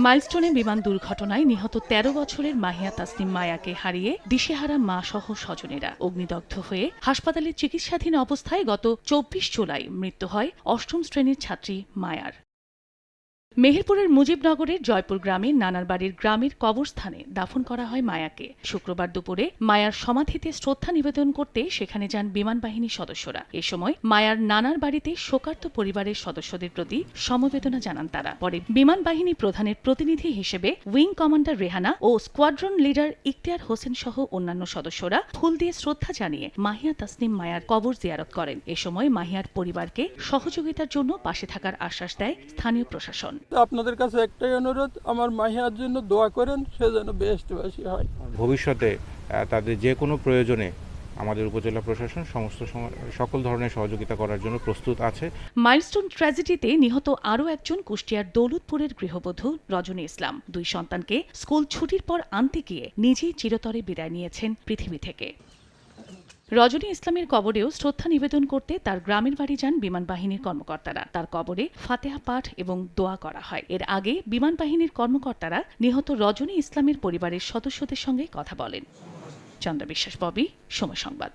মাইলস্টোনে বিমান দুর্ঘটনায় নিহত ১৩ বছরের মাহিয়া তাসনিম মায়াকে হারিয়ে দিশেহারা মা সহ স্বজনেরা অগ্নিদগ্ধ হয়ে হাসপাতালে চিকিৎসাধীন অবস্থায় গত ২৪ জুলাই মৃত্যু হয় অষ্টম শ্রেণীর ছাত্রী মায়ার। মেহেরপুরের মুজিবনগরের জয়পুর গ্রামে নানার বাড়ির গ্রামের কবরস্থানে দাফন করা হয় মায়াকে। শুক্রবার দুপুরে মায়ার সমাধিতে শ্রদ্ধা নিবেদন করতে সেখানে যান বিমান বাহিনীর সদস্যরা। এ সময় মায়ার নানার বাড়িতে শোকার্ত পরিবারের সদস্যদের প্রতি সমবেদনা জানান তারা। পরে বিমান বাহিনী প্রধানের প্রতিনিধি হিসেবে উইং কমান্ডার রেহানা ও স্কোয়াড্রন লিডার ইখতিয়ার হোসেন সহ অন্যান্য সদস্যরা ফুল দিয়ে শ্রদ্ধা জানিয়ে মাহিয়া তাসনিম মায়ার কবর জিয়ারত করেন। এ সময় মাহিয়ার পরিবারকে সহযোগিতার জন্য পাশে থাকার আশ্বাস দেয় স্থানীয় প্রশাসন। আপনাদের কাছে একটাই অনুরোধ, আমার মাহিয়ার জন্য দোয়া করেন, সে যেন বেহেশতবাসী হয়। ভবিষ্যতে তাদের যে কোনো প্রয়োজনে আমাদের উপজেলা প্রশাসন সকল ধরনের সহযোগিতা করার জন্য প্রস্তুত আছে। মাইলস্টোন ট্র্যাজেডিতে নিহত আরও একজন কুষ্টিয়ার দৌলতপুরের গৃহবধূ রজনী ইসলাম। ২ সন্তানকে স্কুল ছুটির পর আনতে গিয়ে নিজেই চিরতরে বিদায় নিয়েছেন পৃথিবী থেকে। রজনী ইসলামের কবরেও শ্রদ্ধা নিবেদন করতে তার গ্রামের বাড়ি যান বিমান বাহিনীর কর্মকর্তারা। তার কবরে ফাতেহা পাঠ এবং দোয়া করা হয়। এর আগে বিমান বাহিনীর কর্মকর্তারা নিহত রজনী ইসলামের পরিবারের সদস্যদের সঙ্গে কথা বলেন। চন্দ্র বিশ্বাস, ববি, সময় সংবাদ।